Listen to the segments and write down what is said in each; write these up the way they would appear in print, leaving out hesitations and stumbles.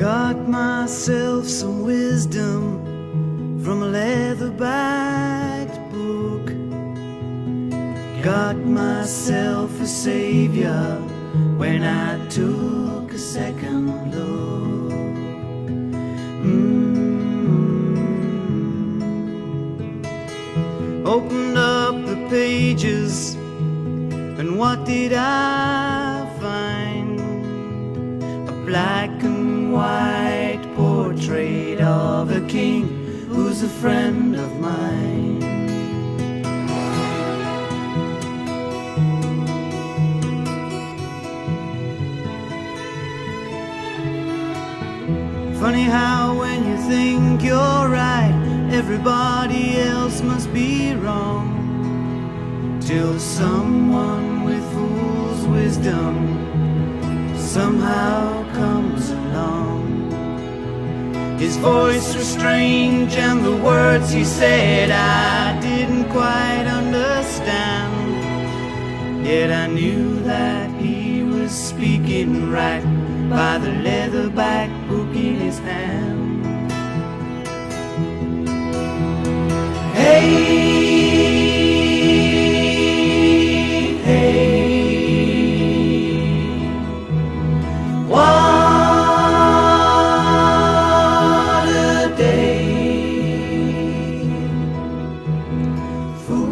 Got myself some wisdom from a leather-backed book. Got myself a savior when I took a second look. Opened up the pages, and what did I find? A black and white portrait of a king who's a friend of mine. Funny how when you think you're right, everybody else must be wrong, till someone with fool's wisdom somehow comes along. His voice was strange and the words he said I didn't quite understand, yet I knew that he was speaking right by the leatherback book in his hand. Hey, hey, what a day, fool's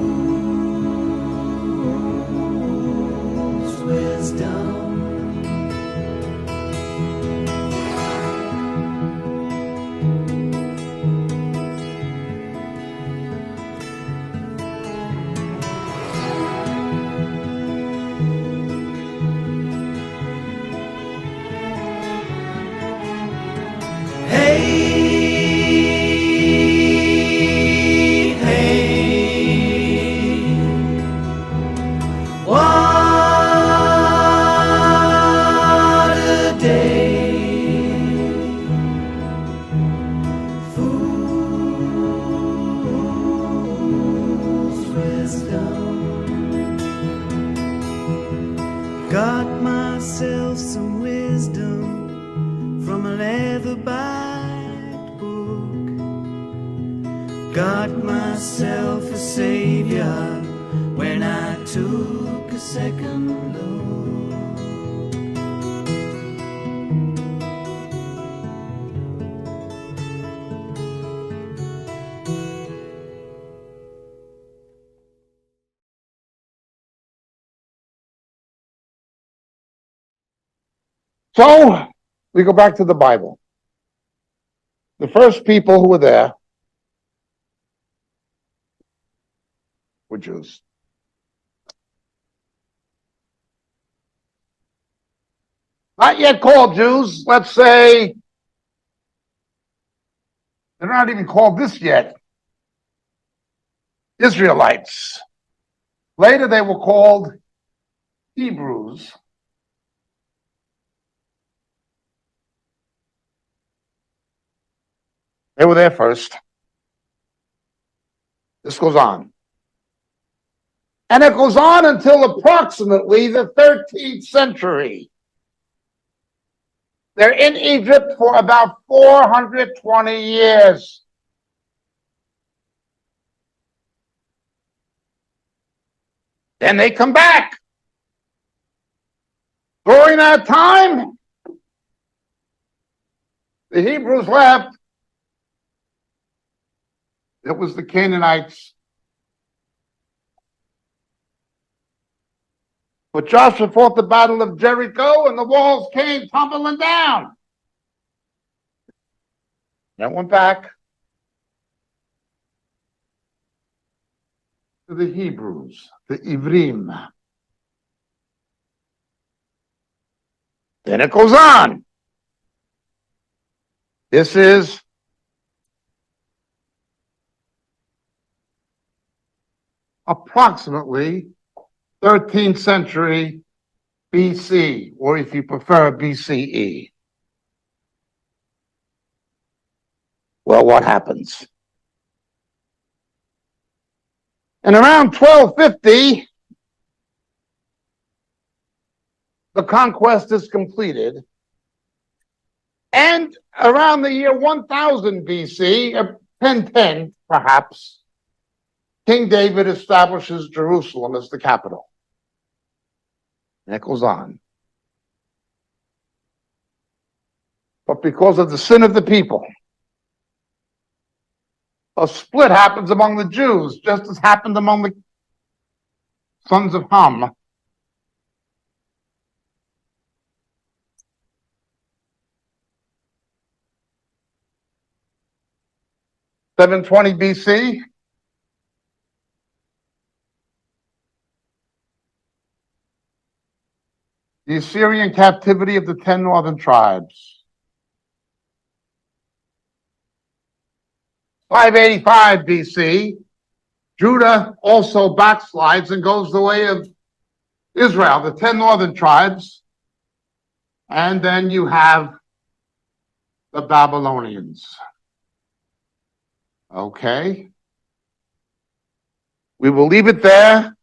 wisdom. Got myself some wisdom from a leather-backed book. Got myself a savior when I took a second look. So we go back to the Bible. The first people who were there were Jews. Not yet called Jews. Let's say they're not even called this yet. Israelites. Later they were called Hebrews. They were there first. This goes on. And it goes on until approximately the 13th century. They're in Egypt for about 420 years. Then they come back. During that time, the Hebrews left. It was the Canaanites. But Joshua fought the battle of Jericho and the walls came tumbling down. That went back to the Hebrews, the Ivrim. Then it goes on. This is approximately 13th century BC, or if you prefer, BCE. Well, what happens? And around 1250, the conquest is completed. And around the year 1000 BC, 1010 perhaps, King David establishes Jerusalem as the capital. And it goes on. But because of the sin of the people, a split happens among the Jews, just as happened among the sons of Ham. (720 BC), the Assyrian captivity of the 10 northern tribes. 585 BC, Judah also backslides and goes the way of Israel, the 10 northern tribes. And then you have the Babylonians. Okay. We will leave it there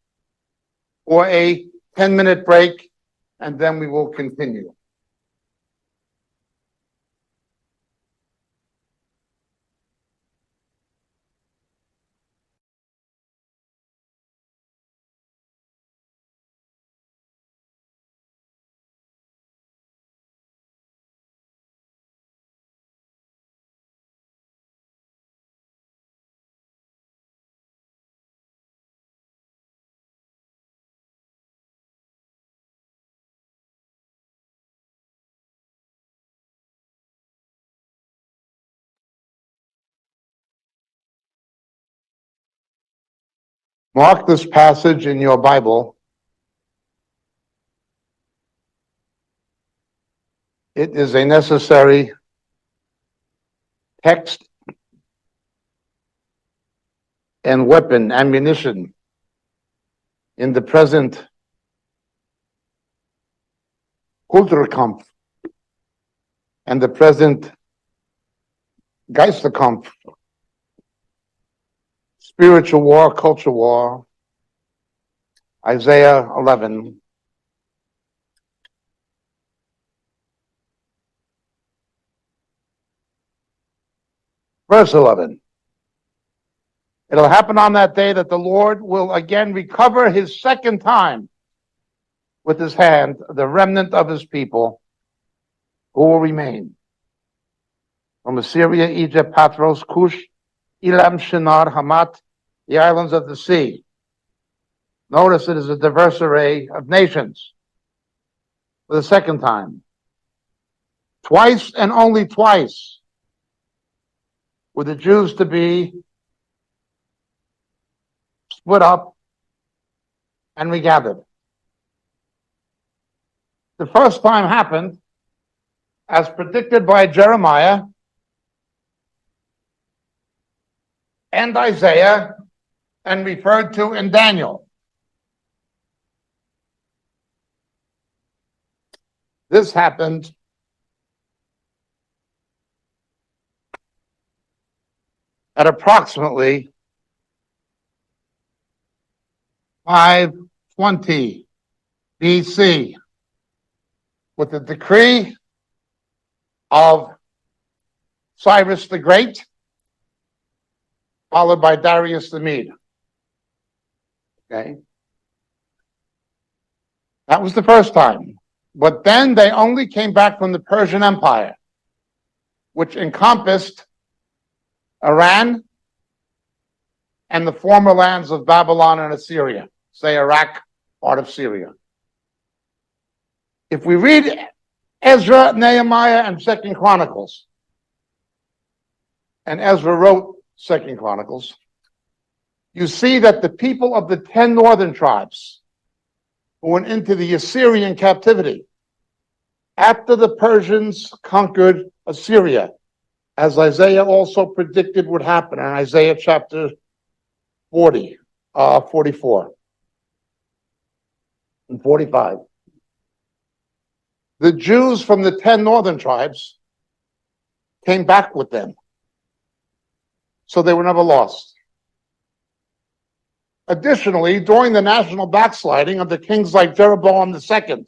for a 10-minute break, and then we will continue. Mark this passage in your Bible. It is a necessary text and weapon, ammunition in the present Kulturkampf and the present Geisterkampf, spiritual war, culture war. Isaiah 11. Verse 11. It'll happen on that day that the Lord will again recover his second time with his hand the remnant of his people who will remain. From Assyria, Egypt, Pathros, Cush, Elam, Shinar, Hamat, the islands of the sea. Notice it is a diverse array of nations for the second time. Twice and only twice were the Jews to be split up and regathered. The first time happened, as predicted by Jeremiah and Isaiah and referred to in Daniel. This happened at approximately 520 BC with the decree of Cyrus the Great, followed by Darius the Mede. Okay. That was the first time. But then they only came back from the Persian Empire, which encompassed Iran and the former lands of Babylon and Assyria, say Iraq, part of Syria. If we read Ezra, Nehemiah, and 2nd Chronicles, and Ezra wrote 2nd Chronicles, you see that the people of the 10 northern tribes who went into the Assyrian captivity after the Persians conquered Assyria, as Isaiah also predicted would happen in Isaiah chapter 44 and 45. The Jews from the 10 northern tribes came back with them, so they were never lost. Additionally, during the national backsliding of the kings like Jeroboam II,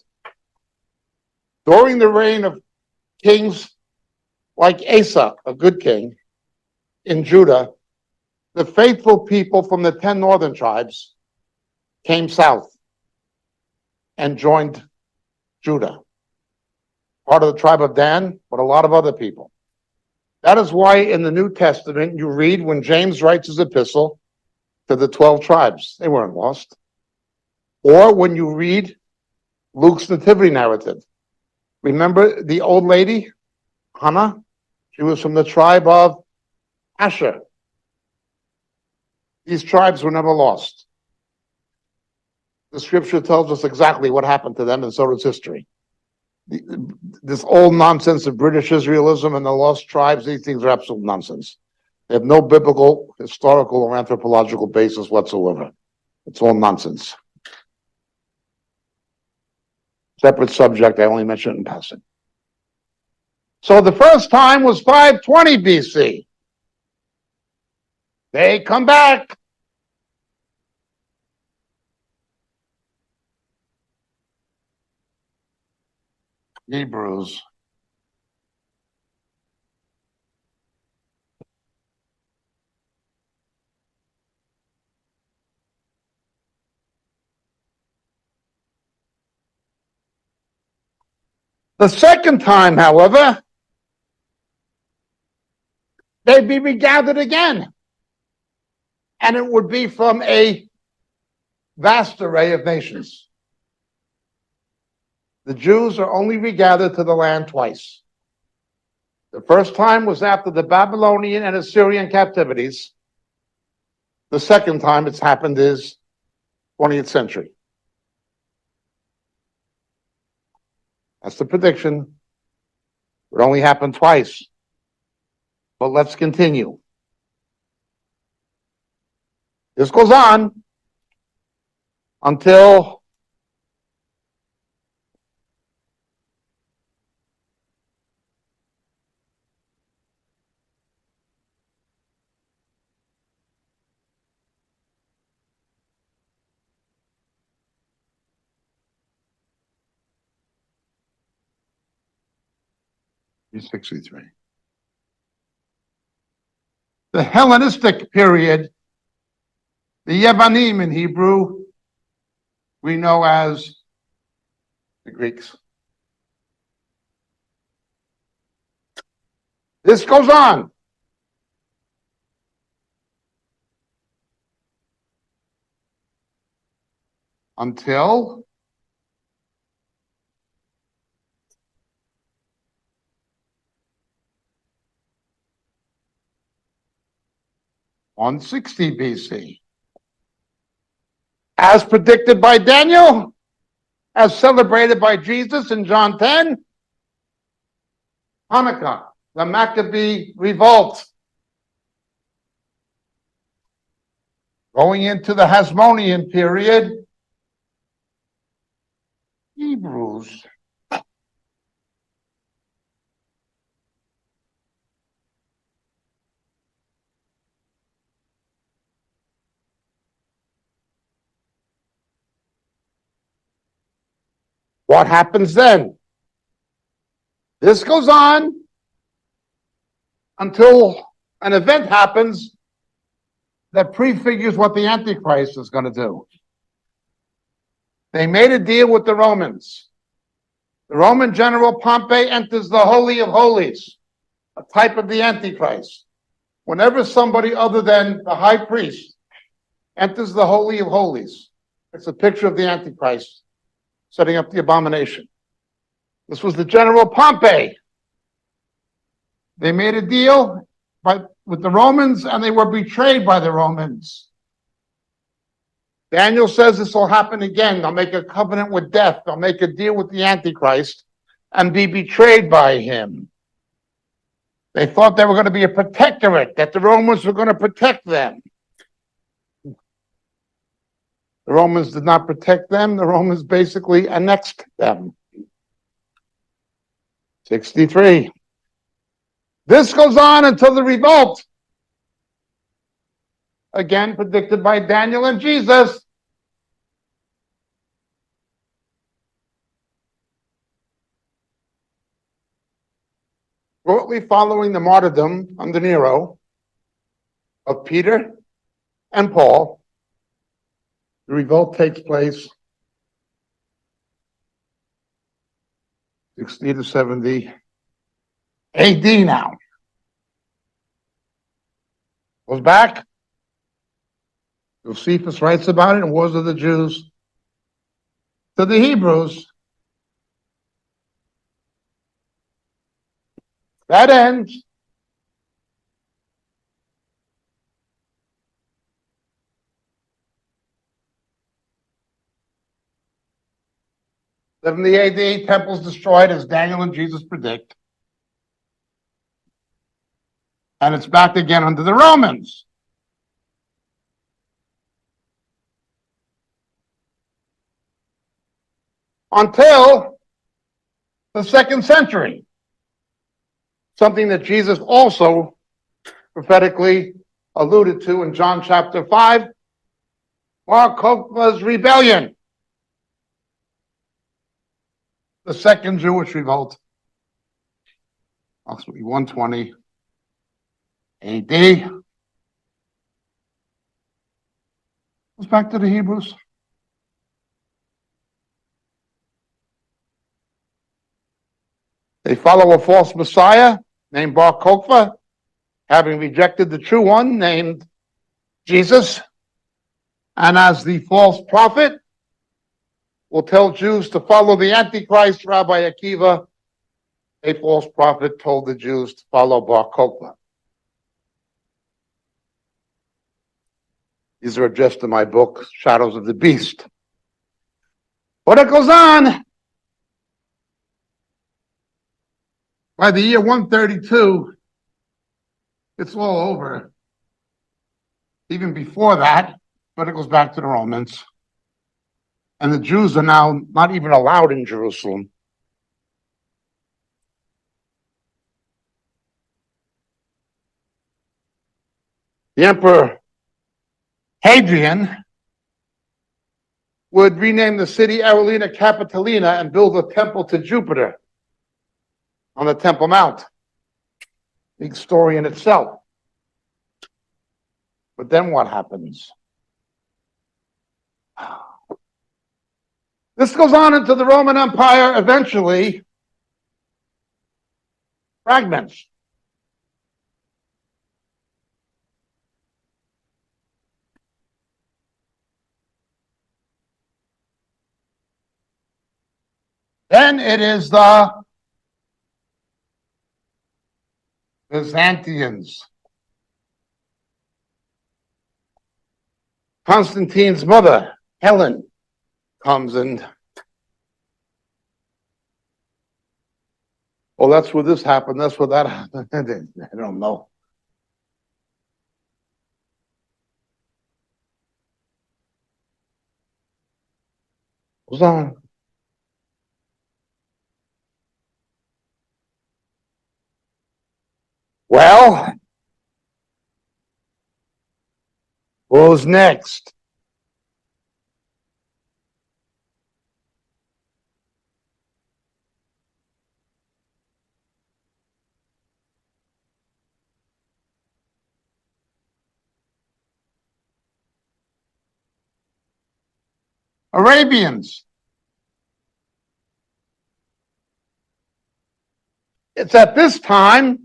during the reign of kings like Asa, a good king, in Judah, the faithful people from the 10 northern tribes came south and joined Judah, part of the tribe of Dan, but a lot of other people. That is why in the New Testament you read when James writes his epistle to the 12 tribes, they weren't lost. Or when you read Luke's nativity narrative, remember the old lady, Hannah? She was from the tribe of Asher. These tribes were never lost. The scripture tells us exactly what happened to them, and so does history. This old nonsense of British Israelism and the lost tribes, these things are absolute nonsense. They have no biblical, historical, or anthropological basis whatsoever. It's all nonsense. Separate subject, I only mention it in passing. So the first time was 520 BC. They come back. Hebrews. The second time, however, they'd be regathered again. And it would be from a vast array of nations. The Jews are only regathered to the land twice. The first time was after the Babylonian and Assyrian captivities. The second time it's happened is 20th century. That's the prediction. It only happened twice. But let's continue. This goes on until the Hellenistic period, the Yevanim in Hebrew, we know as the Greeks. This goes on until (160 BC). As predicted by Daniel, as celebrated by Jesus in John 10, Hanukkah, the Maccabee revolt. Going into the Hasmonean period, Hebrews. What happens then? This goes on until an event happens that prefigures what the Antichrist is going to do. They made a deal with the Romans. The Roman general Pompey enters the Holy of Holies, a type of the Antichrist. Whenever somebody other than the high priest enters the Holy of Holies, it's a picture of the Antichrist setting up the abomination. This was the general Pompey. They made a deal with the Romans, and they were betrayed by the Romans. Daniel says this will happen again. They'll make a covenant with death. They'll make a deal with the Antichrist and be betrayed by him. They thought they were going to be a protectorate, that the Romans were going to protect them. The Romans did not protect them. The Romans basically annexed them. 63. This goes on until the revolt. Again, predicted by Daniel and Jesus. Shortly following the martyrdom under Nero of Peter and Paul, the revolt takes place 60 to 70 AD now. Goes back. Josephus writes about it in Wars of the Jews to the Hebrews. That ends. In the AD, temples destroyed as Daniel and Jesus predict. And it's back again under the Romans. Until the 2nd century. Something that Jesus also prophetically alluded to in John chapter 5, Bar Kokhba's rebellion. The second Jewish revolt, approximately 120 AD. Goes back to the Hebrews. They follow a false Messiah named Bar Kokhba, having rejected the true one named Jesus. And as the false prophet, will tell Jews to follow the Antichrist, Rabbi Akiva, a false prophet told the Jews to follow Bar Kokhba. These are addressed in my book, Shadows of the Beast. But it goes on. By the year 132, it's all over. Even before that, but it goes back to the Romans. And the Jews are now not even allowed in Jerusalem. The Emperor Hadrian would rename the city Aulina Capitolina and build a temple to Jupiter on the Temple Mount. Big story in itself. But then what happens? This goes on into the Roman Empire, eventually fragments. Then it is the Byzantines. Constantine's mother, Helen, comes and, well, that's where this happened, that's where that happened. I don't know. Goes on. Well, what was next? Arabians. It's at this time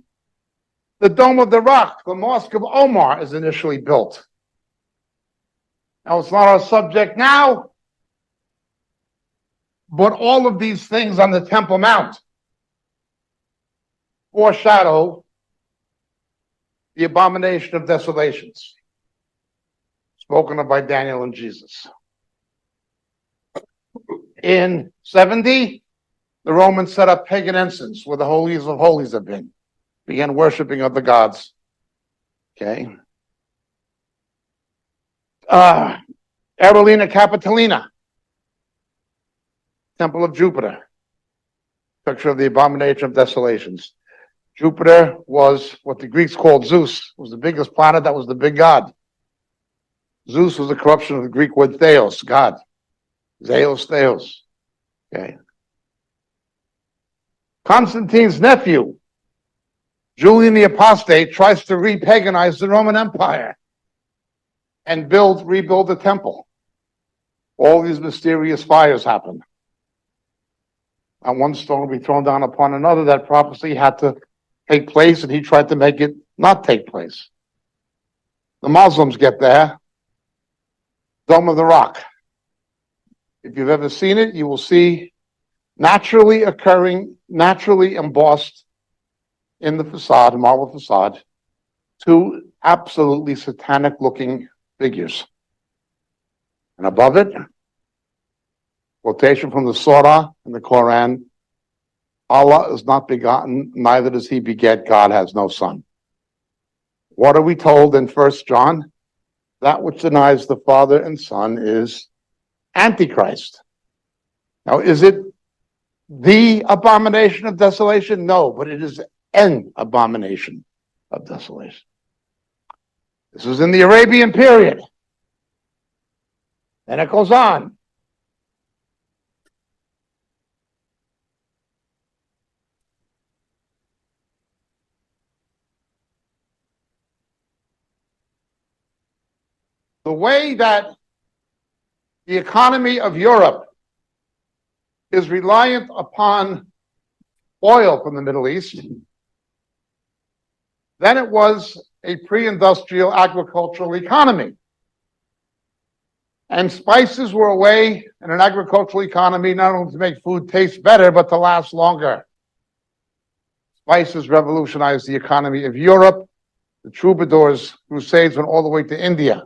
the Dome of the Rock, the Mosque of Omar, is initially built. Now, it's not our subject now, but all of these things on the Temple Mount foreshadow the abomination of desolations, spoken of by Daniel and Jesus. In 70, the Romans set up pagan incense where the holies of holies have been, began worshiping other gods. Okay. Aulina Capitolina, Temple of Jupiter, picture of the abomination of desolations. Jupiter was what the Greeks called Zeus, was the biggest planet, that was the big god. Zeus was a corruption of the Greek word theos, God. Zeus, theos. Okay. Constantine's nephew, Julian the Apostate tries to repaganize the Roman Empire and rebuild the temple. All these mysterious fires happen. And one stone will be thrown down upon another. That prophecy had to take place, and he tried to make it not take place. The Muslims get there. Dome of the Rock. If you've ever seen it, you will see naturally occurring, naturally embossed in the facade, marble facade, two absolutely satanic-looking figures. And above it, quotation from the Surah in the Quran, Allah is not begotten, neither does he beget, God has no son. What are we told in 1 John? That which denies the Father and Son is Antichrist. Now, is it the abomination of desolation? No, but it is an abomination of desolation. This is in the Arabian period. And it goes on. The way that the economy of Europe is reliant upon oil from the Middle East, then it was a pre-industrial agricultural economy. And spices were a way in an agricultural economy not only to make food taste better, but to last longer. Spices revolutionized the economy of Europe. The troubadours' crusades went all the way to India.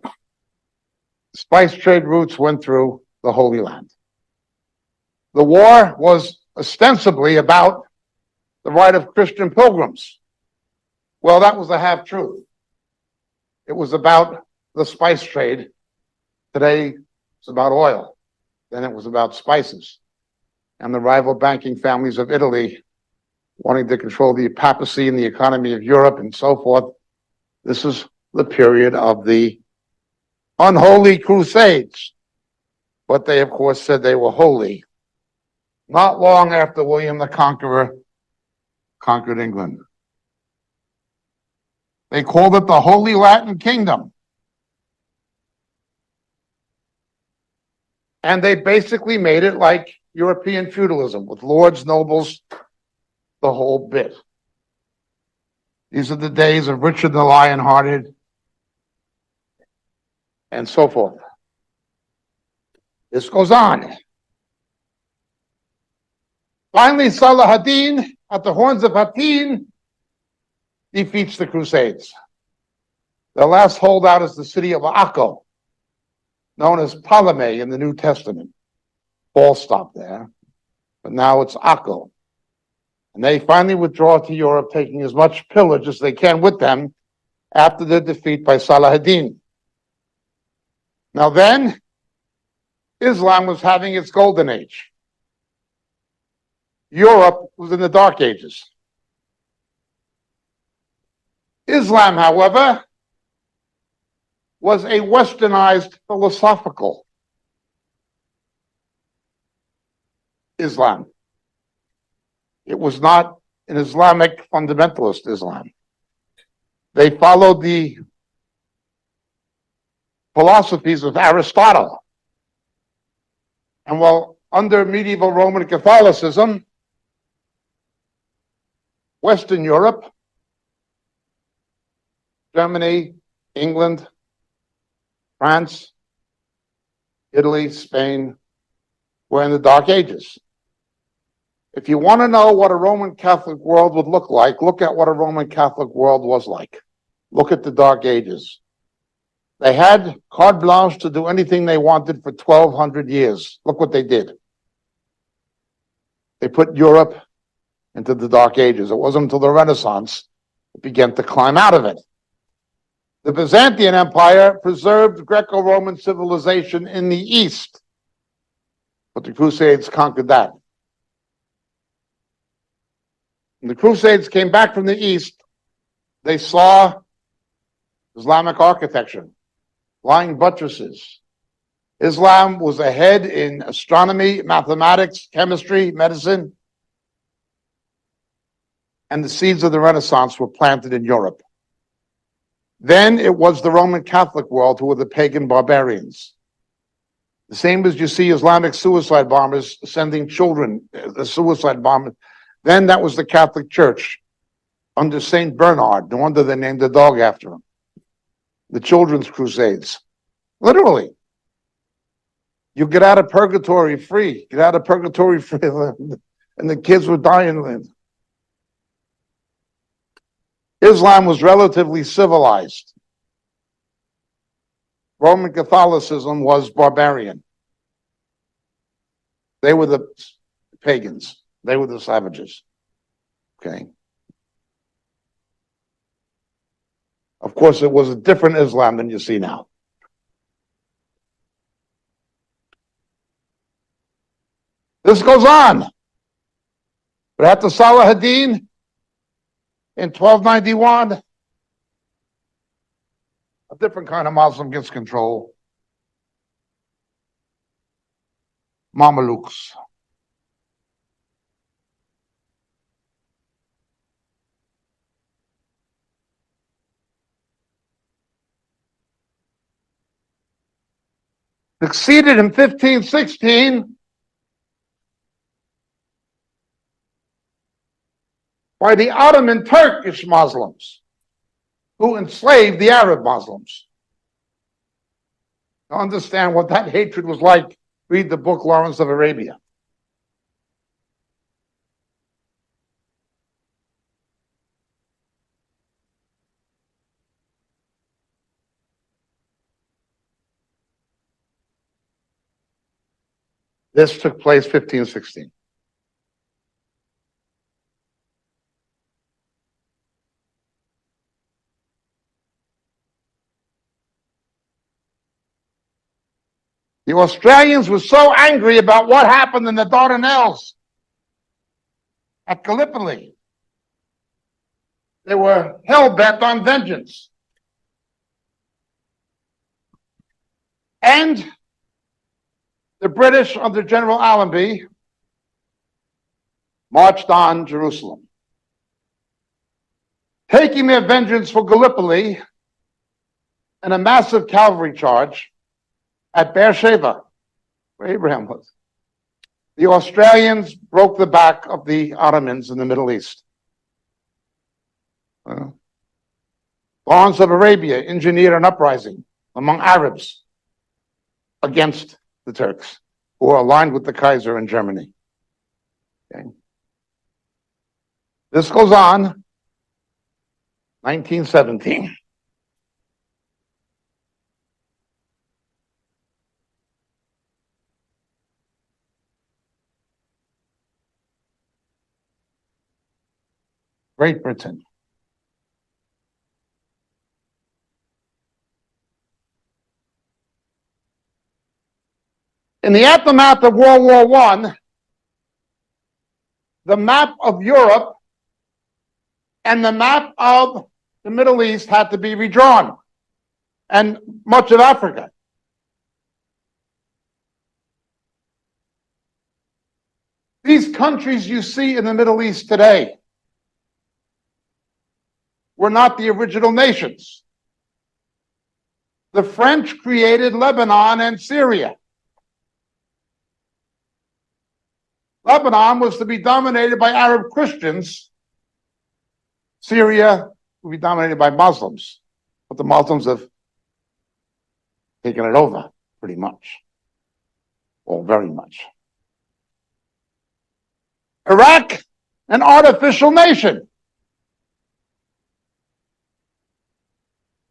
Spice trade routes went through the Holy Land. The war was ostensibly about the right of Christian pilgrims. Well, that was a half-truth. It was about the spice trade. Today, it's about oil. Then it was about spices. And the rival banking families of Italy wanting to control the papacy and the economy of Europe and so forth. This is the period of the unholy crusades. But they, of course, said they were holy. Not long after William the Conqueror conquered England. They called it the Holy Latin Kingdom. And they basically made it like European feudalism, with lords, nobles, the whole bit. These are the days of Richard the Lion-Hearted, and so forth. This goes on. Finally, Salah ad-Din, at the Horns of Hattin, defeats the Crusades. Their last holdout is the city of Akko, known as Ptolemy in the New Testament. Paul stopped there, but now it's Akko. And they finally withdraw to Europe, taking as much pillage as they can with them after their defeat by Salah ad-Din. Now then, Islam was having its golden age. Europe was in the Dark Ages. Islam, however, was a westernized philosophical Islam. It was not an Islamic fundamentalist Islam. They followed the philosophies of Aristotle. And while under medieval Roman Catholicism, Western Europe, Germany, England, France, Italy, Spain, were in the Dark Ages. If you want to know what a Roman Catholic world would look like, look at what a Roman Catholic world was like. Look at the Dark Ages. They had carte blanche to do anything they wanted for 1,200 years. Look what they did. They put Europe into the Dark Ages. It wasn't until the Renaissance it began to climb out of it. The Byzantine Empire preserved Greco-Roman civilization in the East, but the Crusades conquered that. When the Crusades came back from the East, they saw Islamic architecture, flying buttresses. Islam was ahead in astronomy, mathematics, chemistry, medicine. and the seeds of the Renaissance were planted in Europe. Then it was the Roman Catholic world who were the pagan barbarians. The same as you see Islamic suicide bombers sending children, the suicide bombers. Then that was the Catholic Church under Saint Bernard, no wonder they named the dog after him. The Children's Crusades. Literally. You get out of purgatory free. Get out of purgatory free. And the kids were dying. Islam was relatively civilized. Roman Catholicism was barbarian. They were the pagans. They were the savages. Okay. Of course, it was a different Islam than you see now. This goes on. But after Saladin in 1291, a different kind of Muslim gets control. Mamelukes. Succeeded in 1516 by the Ottoman Turkish Muslims who enslaved the Arab Muslims. To understand what that hatred was like, read the book Lawrence of Arabia. This took place 1516. The Australians were so angry about what happened in the Dardanelles at Gallipoli. They were hell-bent on vengeance. And the British, under General Allenby, marched on Jerusalem, taking their vengeance for Gallipoli in a massive cavalry charge at Beersheba, where Abraham was. The Australians broke the back of the Ottomans in the Middle East. Lawrence of Arabia engineered an uprising among Arabs against the Turks, who are aligned with the Kaiser in Germany. Okay. This goes on, 1917. Great Britain. In the aftermath of World War I, the map of Europe and the map of the Middle East had to be redrawn, and much of Africa. These countries you see in the Middle East today were not the original nations. The French created Lebanon and Syria. Lebanon was to be dominated by Arab Christians. Syria would be dominated by Muslims. But the Muslims have taken it over, pretty much. Or very much. Iraq, an artificial nation,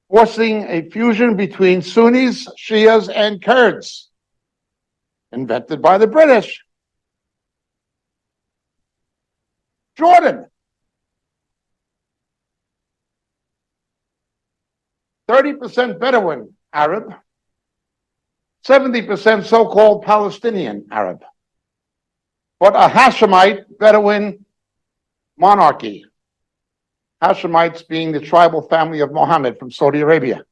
forcing a fusion between Sunnis, Shias, and Kurds, invented by the British. Jordan, 30% Bedouin Arab, 70% so-called Palestinian Arab, but a Hashemite Bedouin monarchy. Hashemites being the tribal family of Mohammed from Saudi Arabia.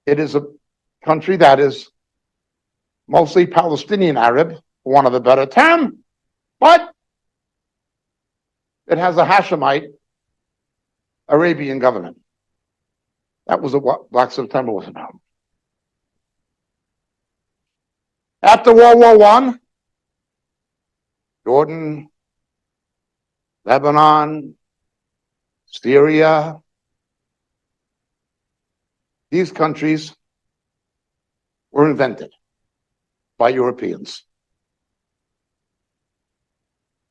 It is a country that is mostly Palestinian Arab, for want of a better term, but it has a Hashemite Arabian government. That was what Black September was about. After World War I, Jordan, Lebanon, Syria, these countries were invented by Europeans.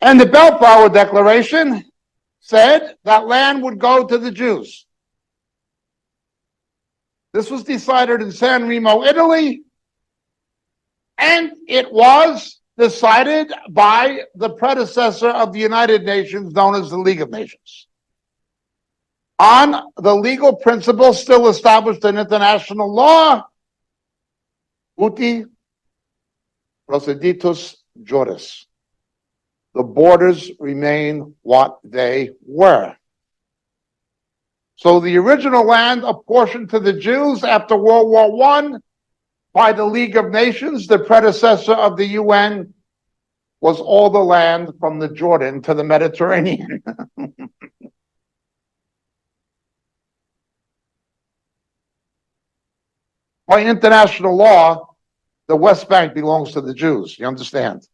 And the Balfour Declaration said that land would go to the Jews. This was decided in San Remo, Italy, and it was decided by the predecessor of the United Nations, known as the League of Nations, on the legal principle still established in international law, uti proceditus juris. The borders remain what they were. So the original land apportioned to the Jews after World War I by the League of Nations, the predecessor of the UN, was all the land from the Jordan to the Mediterranean. By international law, the West Bank belongs to the Jews, you understand?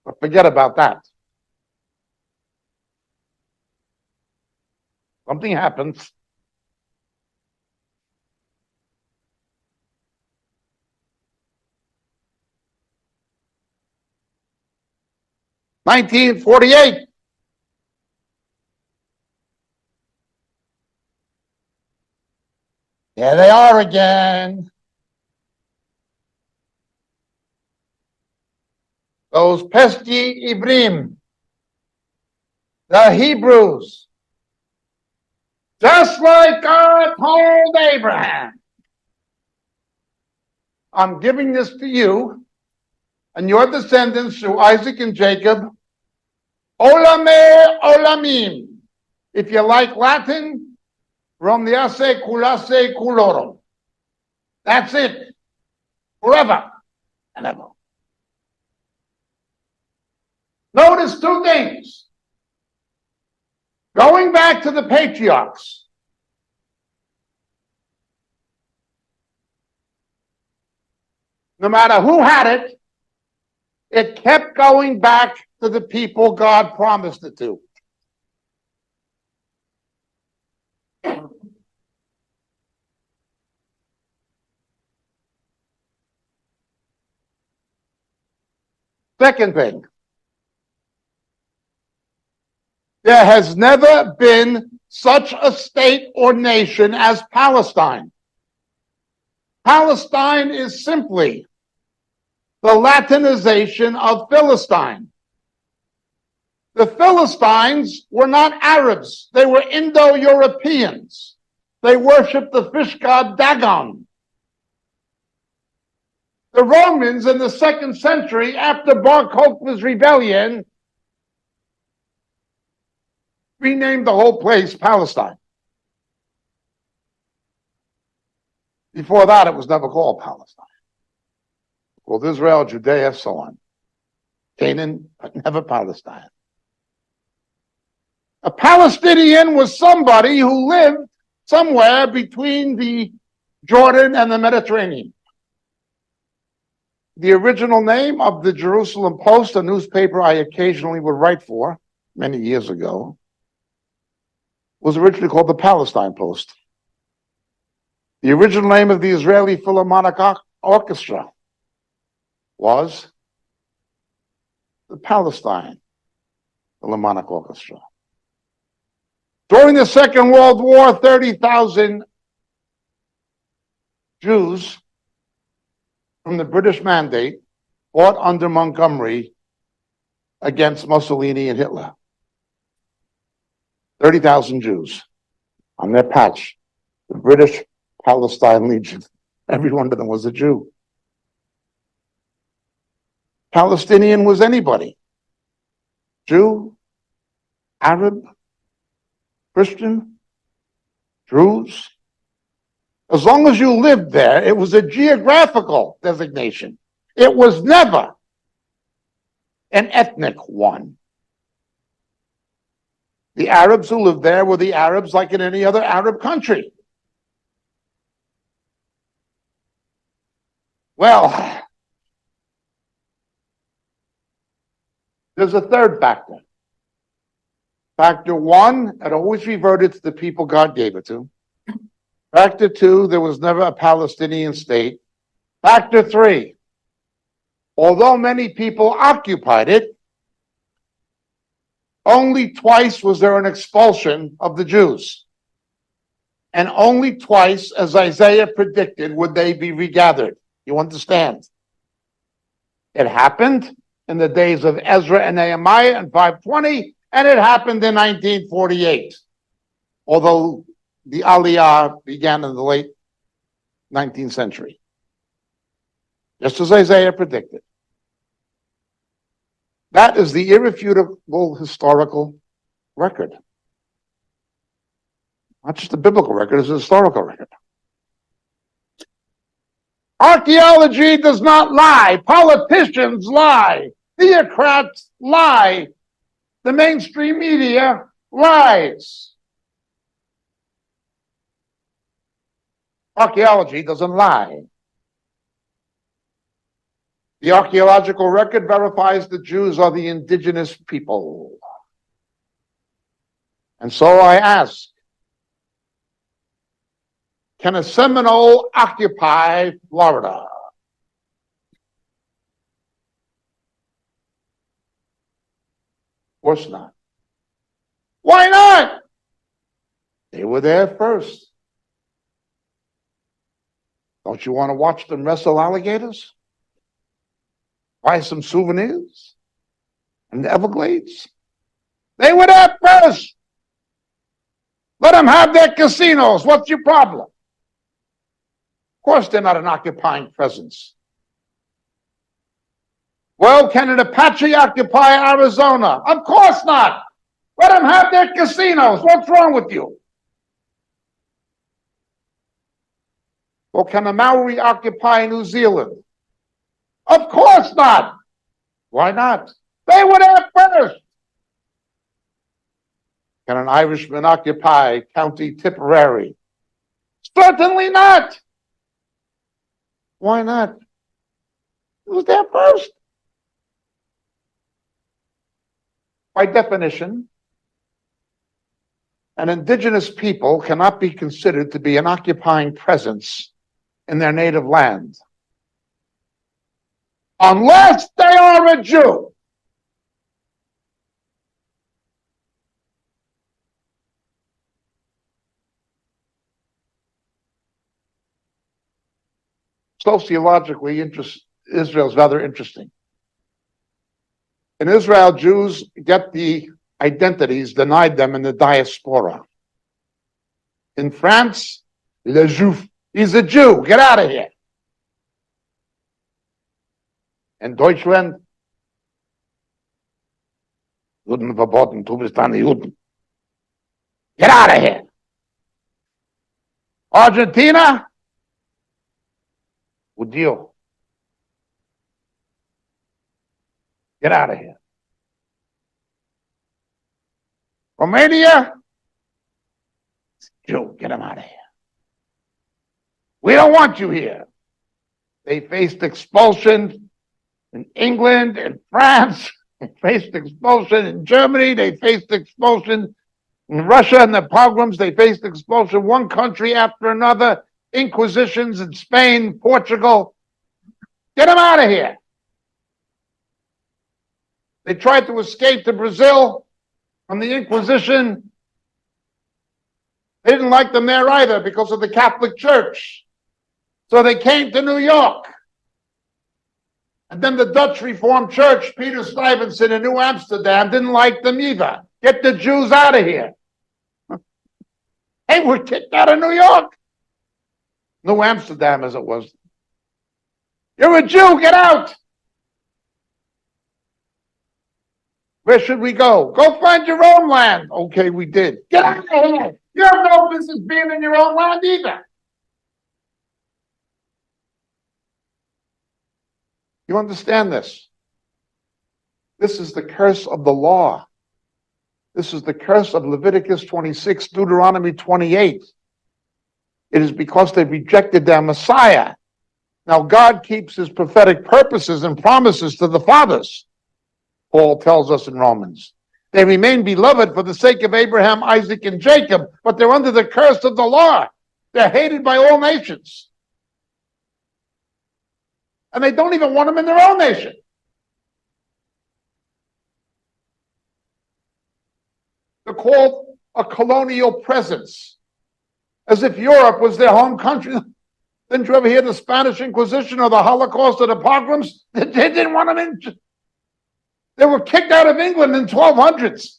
But forget about that. Something happens. (1948). There they are again. Those pesky Ibrim, the Hebrews, just like God told Abraham. I'm giving this to you and your descendants through Isaac and Jacob. Olame Olamim. If you like Latin, Romniase Kulase Kulorum. That's it. Forever and ever. Notice two things. Going back to the patriarchs, no matter who had it, it kept going back to the people God promised it to. Second thing, there has never been such a state or nation as Palestine. Palestine is simply the Latinization of Philistine. The Philistines were not Arabs. They were Indo-Europeans. They worshiped the fish god Dagon. The Romans in the 2nd century, after Bar Kokhba's rebellion, renamed the whole place Palestine. Before that, it was never called Palestine. Called Israel, Judea, so on. Canaan, but never Palestine. A Palestinian was somebody who lived somewhere between the Jordan and the Mediterranean. The original name of the Jerusalem Post, a newspaper I occasionally would write for many years ago, was originally called the Palestine Post. The original name of the Israeli Philharmonic Orchestra was the Palestine Philharmonic Orchestra. During the Second World War, 30,000 Jews from the British Mandate fought under Montgomery against Mussolini and Hitler. 30,000 Jews on their patch, the British Palestine Legion. Every one of them was a Jew. Palestinian was anybody. Jew, Arab, Christian, Druze. As long as you lived there, it was a geographical designation. It was never an ethnic one. The Arabs who lived there were the Arabs like in any other Arab country. Well, there's a third factor. Factor one, it always reverted to the people God gave it to. Factor two, there was never a Palestinian state. Factor three, although many people occupied it, only twice was there an expulsion of the Jews. And only twice, as Isaiah predicted, would they be regathered. You understand? It happened in the days of Ezra and Nehemiah in 520, and it happened in 1948. Although the Aliyah began in the late 19th century. Just as Isaiah predicted. That is the irrefutable historical record. Not just a biblical record, it's a historical record. Archaeology does not lie. Politicians lie. Theocrats lie. The mainstream media lies. Archaeology doesn't lie. The archaeological record verifies the Jews are the indigenous people. And so I ask, can a Seminole occupy Florida? Of course not. Why not? They were there first. Don't you want to watch them wrestle alligators? Buy some souvenirs in the Everglades? They were there first. Let them have their casinos. What's your problem? Of course, they're not an occupying presence. Well, can an Apache occupy Arizona? Of course not. Let them have their casinos. What's wrong with you? Or can a Maori occupy New Zealand? Of course not. Why not? They were there first. Can an Irishman occupy County Tipperary? Certainly not. Why not? It was there first. By definition, an indigenous people cannot be considered to be an occupying presence in their native land. Unless they are a Jew. Sociologically, Israel is rather interesting. In Israel, Jews get the identities denied them in the diaspora. In France, le Juif, he's a Jew, get out of here. In Deutschland, Juden verboten, du bist eine Juden. Get out of here. Argentina, Judío. Get out of here. Romania, Jew, get him out of here. We don't want you here. They faced expulsion in England and France. They faced expulsion in Germany. They faced expulsion in Russia and the pogroms. They faced expulsion one country after another. Inquisitions in Spain, Portugal. Get them out of here. They tried to escape to Brazil from the Inquisition. They didn't like them there either because of the Catholic Church. So they came to New York. And then the Dutch Reformed Church, Peter Stuyvesant in New Amsterdam, didn't like them either. Get the Jews out of here. They were kicked out of New York. New Amsterdam, as it was. You're a Jew, get out. Where should we go? Go find your own land. Okay, we did. Get out of here. You have no business being in your own land either. You understand this? This is the curse of the law. This is the curse of Leviticus 26, Deuteronomy 28. It is because they rejected their Messiah. Now, God keeps his prophetic purposes and promises to the fathers, Paul tells us in Romans. They remain beloved for the sake of Abraham, Isaac, and Jacob, but they're under the curse of the law. They're hated by all nations. And they don't even want them in their own nation. They're called a colonial presence, as if Europe was their home country. Didn't you ever hear the Spanish Inquisition or the Holocaust or the pogroms? They didn't want them in. They were kicked out of England in 1200s.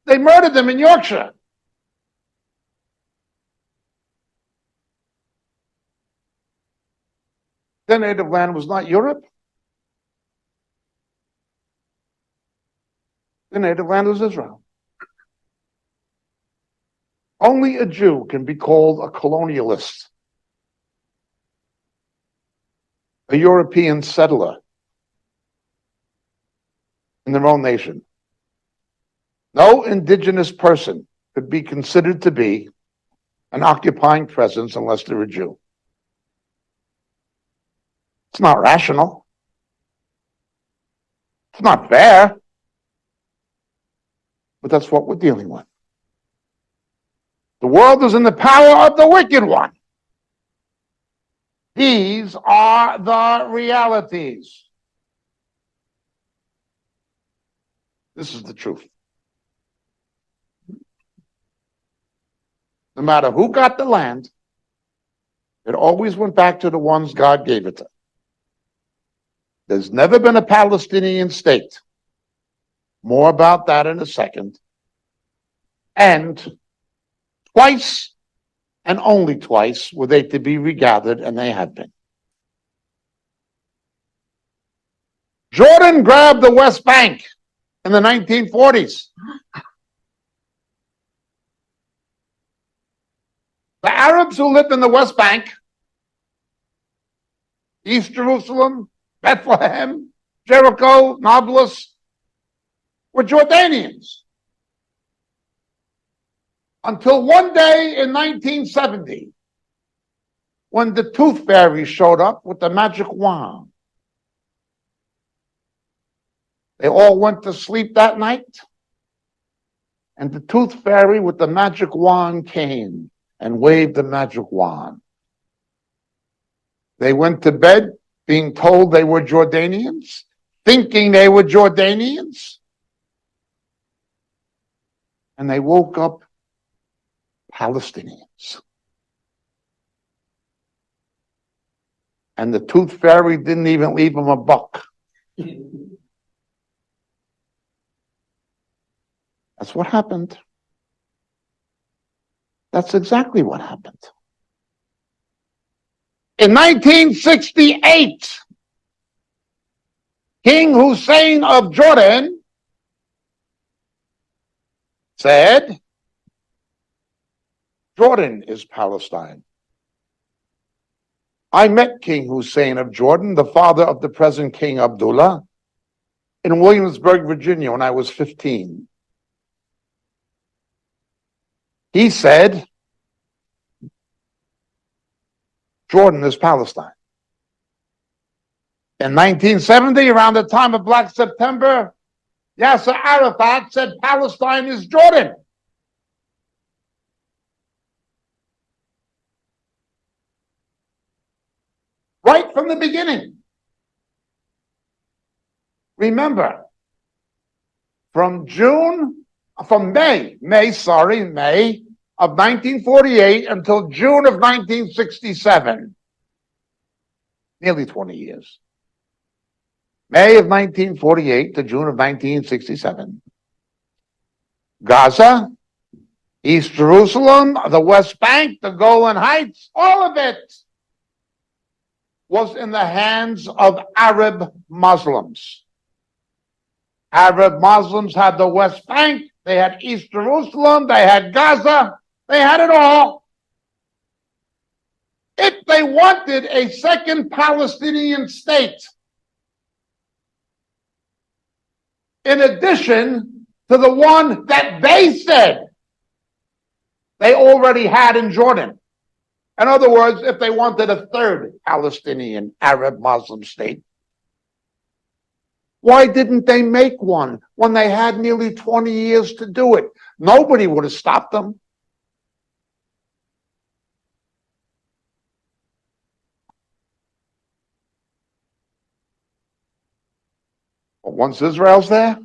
They murdered them in Yorkshire. Their native land was not Europe. Their native land was Israel. Only a Jew can be called a colonialist, a European settler in their own nation. No indigenous person could be considered to be an occupying presence unless they're a Jew. It's not rational. It's not fair. But that's what we're dealing with. The world is in the power of the wicked one. These are the realities. This is the truth. No matter who got the land, it always went back to the ones God gave it to. There's never been a Palestinian state. More about that in a second. And twice, and only twice, were they to be regathered, and they have been. Jordan grabbed the West Bank in the 1940s. The Arabs who lived in the West Bank, East Jerusalem, Bethlehem, Jericho, Nablus, were Jordanians. Until one day in 1970, when the Tooth Fairy showed up with the magic wand. They all went to sleep that night, and the Tooth Fairy with the magic wand came and waved the magic wand. They went to bed being told they were Jordanians, thinking they were Jordanians, and they woke up Palestinians. And the Tooth Fairy didn't even leave them a buck. That's what happened. That's exactly what happened. In 1968, King Hussein of Jordan said, Jordan is Palestine. I met King Hussein of Jordan, the father of the present King Abdullah, in Williamsburg, Virginia, when I was 15. He said, Jordan is Palestine. In 1970, around the time of Black September, Yasser Arafat said Palestine is Jordan. Right from the beginning. Remember, from May of 1948 until June of 1967, nearly 20 years. May of 1948 to June of 1967. Gaza, East Jerusalem, the West Bank, the Golan Heights, all of it was in the hands of Arab Muslims. Arab Muslims had the West Bank, they had East Jerusalem, they had Gaza, they had it all. If they wanted a second Palestinian state, in addition to the one that they said they already had in Jordan. In other words, if they wanted a third Palestinian Arab Muslim state, why didn't they make one when they had nearly 20 years to do it? Nobody would have stopped them. But once Israel's there,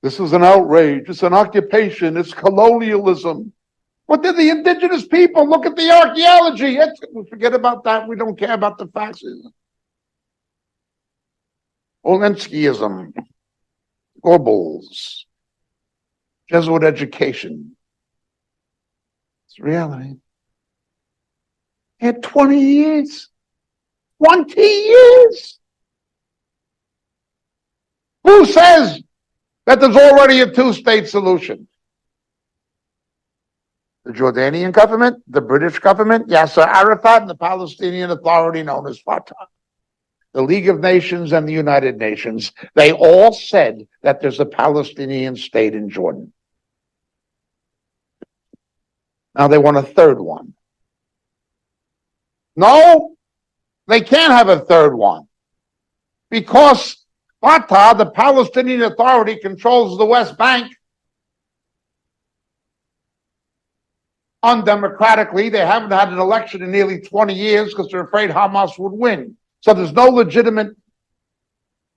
this is an outrage, it's an occupation, it's colonialism. What did the indigenous people look at the archaeology? Forget about that. We don't care about the facts. Olenskism, Goebbels, Jesuit education. It's reality. He had 20 years. 20 years. Who says that there's already a two-state solution? The Jordanian government, the British government, Yasser Arafat, and the Palestinian Authority known as Fatah. The League of Nations and the United Nations, they all said that there's a Palestinian state in Jordan. Now they want a third one. No, they can't have a third one because Fatah, the Palestinian Authority, controls the West Bank. Undemocratically, they haven't had an election in nearly 20 years because they're afraid Hamas would win. So there's no legitimate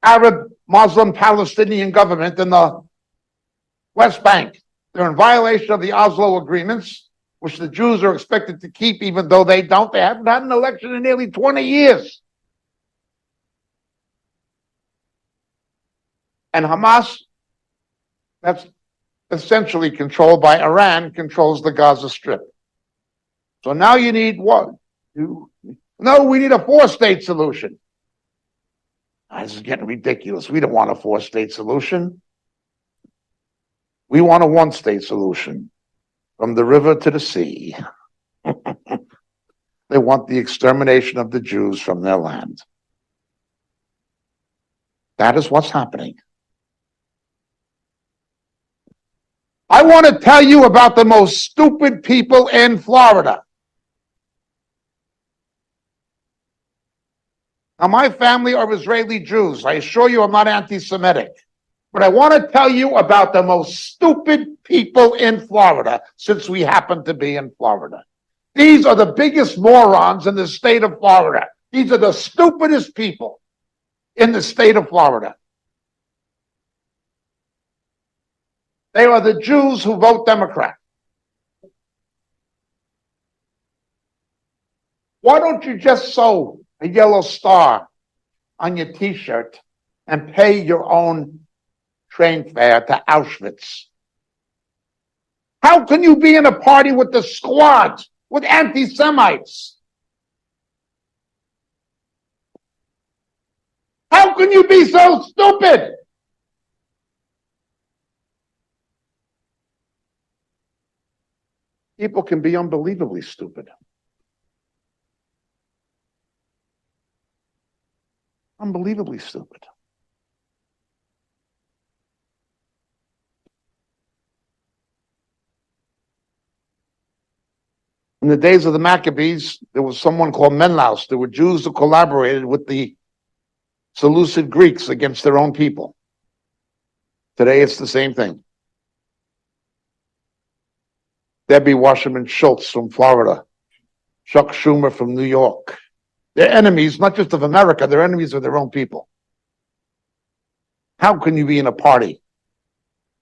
Arab, Muslim, Palestinian government in the West Bank. They're in violation of the Oslo agreements, which the Jews are expected to keep, even though they don't. They haven't had an election in nearly 20 years. And Hamas, that's essentially controlled by Iran, controls the Gaza Strip. So now you need what? No, we need a four-state solution. This is getting ridiculous. We don't want a four-state solution. We want a one-state solution from the river to the sea. They want the extermination of the Jews from their land. That is what's happening. I want to tell you about the most stupid people in Florida. Now, my family are Israeli Jews. I assure you I'm not anti-Semitic. But I want to tell you about the most stupid people in Florida, since we happen to be in Florida. These are the biggest morons in the state of Florida. These are the stupidest people in the state of Florida. They are the Jews who vote Democrat. Why don't you just sew a yellow star on your t-shirt and pay your own train fare to Auschwitz? How can you be in a party with the squad, with anti-Semites? How can you be so stupid? People can be unbelievably stupid. Unbelievably stupid. In the days of the Maccabees, there was someone called Menelaus. There were Jews who collaborated with the Seleucid Greeks against their own people. Today, it's the same thing. Debbie Wasserman Schultz from Florida, Chuck Schumer from New York. They're enemies, not just of America, they're enemies of their own people. How can you be in a party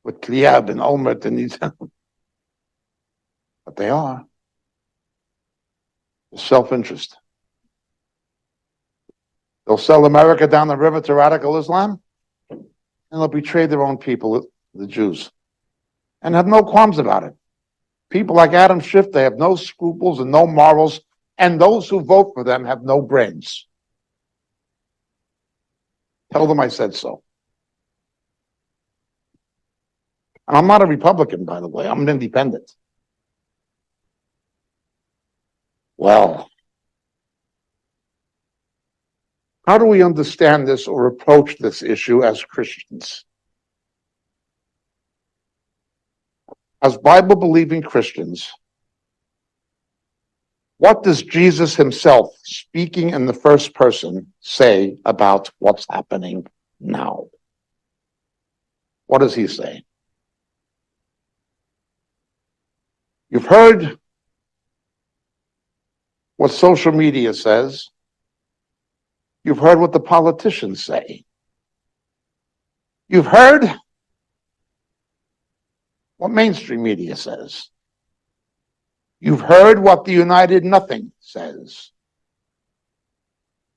with Tlaib and Olmert and these? But they are. It's self-interest. They'll sell America down the river to radical Islam, and they'll betray their own people, the Jews, and have no qualms about it. People like Adam Schiff, they have no scruples and no morals, and those who vote for them have no brains. Tell them I said so. And I'm not a Republican, by the way. I'm an independent. Well, how do we understand this or approach this issue as Christians? as Bible-believing Christians, what does Jesus himself, speaking in the first person, say about what's happening now? What does he say? You've heard what social media says. You've heard what the politicians say. You've heard what mainstream media says. You've heard what the United Nothing says.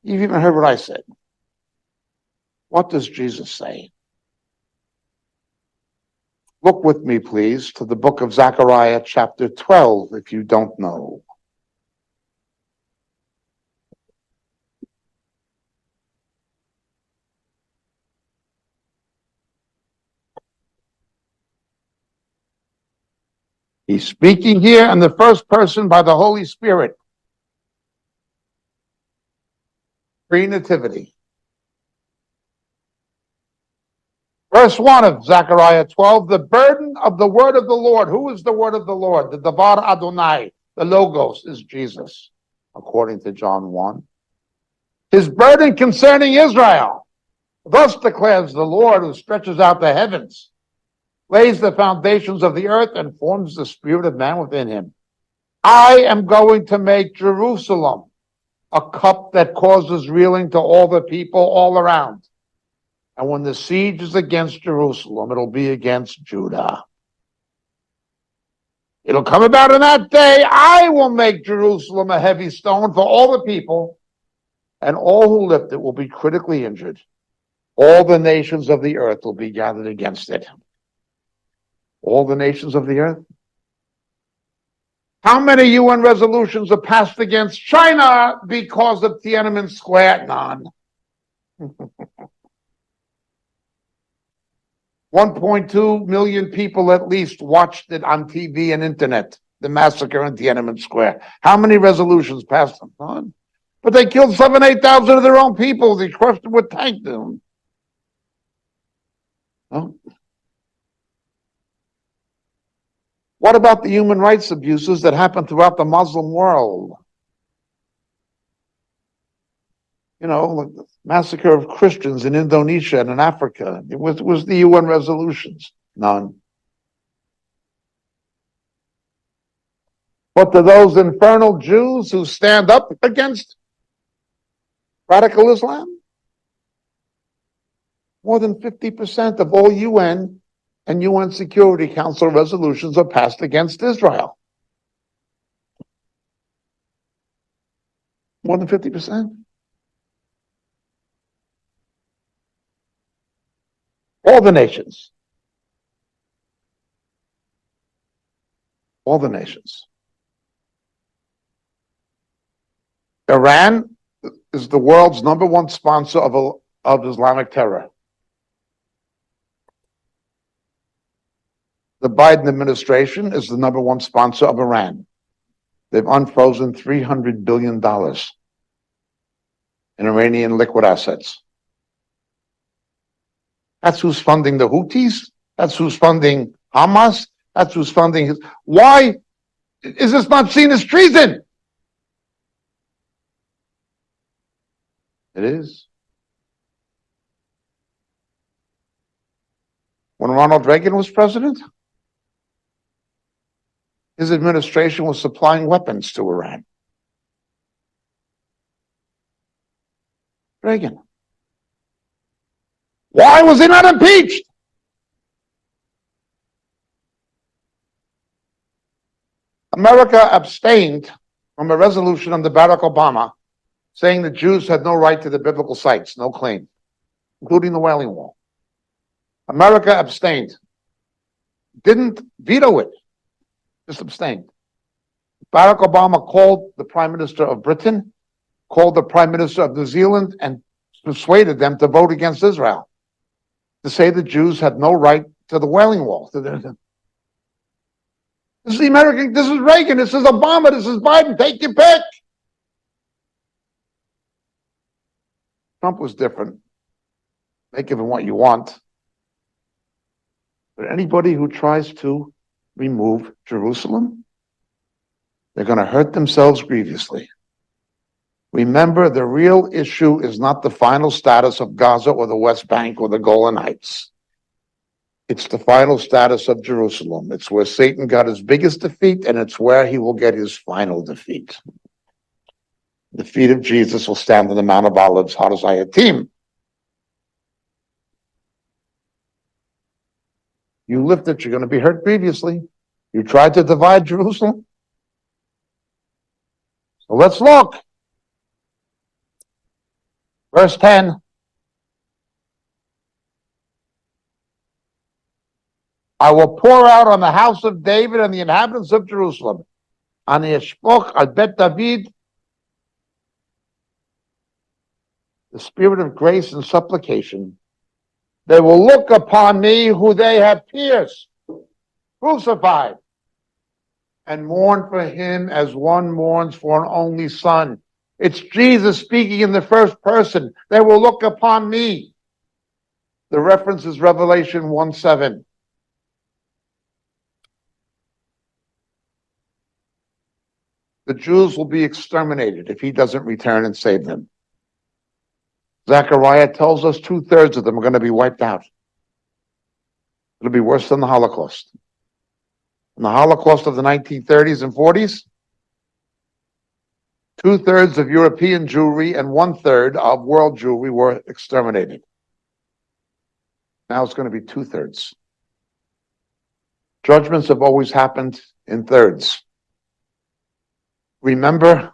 You've even heard what I said. What does Jesus say? Look with me, please, to the book of Zechariah, chapter 12, if you don't know. He's speaking here in the first person by the Holy Spirit. Pre-nativity. Verse 1 of Zechariah 12, the burden of the word of the Lord. Who is the word of the Lord? The Davar Adonai, the Logos, is Jesus, according to John 1. His burden concerning Israel. Thus declares the Lord, who stretches out the heavens, lays the foundations of the earth, and forms the spirit of man within him. I am going to make Jerusalem a cup that causes reeling to all the people all around. And when the siege is against Jerusalem, it'll be against Judah. It'll come about in that day, I will make Jerusalem a heavy stone for all the people, and all who lift it will be critically injured. All the nations of the earth will be gathered against it. All the nations of the earth? How many UN resolutions are passed against China because of Tiananmen Square? None. 1.2 million people at least watched it on TV and internet, the massacre in Tiananmen Square. How many resolutions passed? None. But they killed 7,000-8,000 of their own people. They crushed them with tank them. No. What about the human rights abuses that happen throughout the Muslim world? You know, like the massacre of Christians in Indonesia and in Africa. It was the UN resolutions. None. But to those infernal Jews who stand up against radical Islam, more than 50% of all UN and UN Security Council resolutions are passed against Israel. More than 50%. All the nations. All the nations. Iran is the world's #1 sponsor of Islamic terror. The Biden administration is the #1 sponsor of Iran. They've unfrozen $300 billion in Iranian liquid assets. That's who's funding the Houthis. That's who's funding Hamas. That's who's funding his. Why is this not seen as treason? It is. When Ronald Reagan was president, his administration was supplying weapons to Iran. Reagan. Why was he not impeached? America abstained from a resolution under Barack Obama saying that Jews had no right to the biblical sites, no claim, including the Wailing Wall. America abstained. Didn't veto it, just abstained. Barack Obama called the Prime Minister of Britain, called the Prime Minister of New Zealand, and persuaded them to vote against Israel, to say the Jews had no right to the Wailing Wall. This is the American, this is Reagan, this is Obama, this is Biden, take your pick. Trump was different. Make of him what you want. But anybody who tries to remove Jerusalem, they're going to hurt themselves grievously. Remember, the real issue is not the final status of Gaza or the West Bank or the Golan Heights. It's the final status of Jerusalem. It's where Satan got his biggest defeat, and it's where he will get his final defeat. The feet of Jesus will stand on the Mount of Olives, Har Zayatim. You lift it, you're going to be hurt grievously. You tried to divide Jerusalem. So let's look. Verse 10. I will pour out on the house of David and the inhabitants of Jerusalem, on the Eshpoch al Bet David, the spirit of grace and supplication. They will look upon me who they have pierced, crucified, and mourn for him as one mourns for an only son. It's Jesus speaking in the first person. They will look upon me. The reference is Revelation 1:7. The Jews will be exterminated if he doesn't return and save them. Zechariah tells us 2/3 of them are going to be wiped out. It'll be worse than the Holocaust. In the Holocaust of the 1930s and 40s, 2/3 of European Jewry and 1/3 of world Jewry were exterminated. Now it's going to be 2/3. Judgments have always happened in thirds. Remember,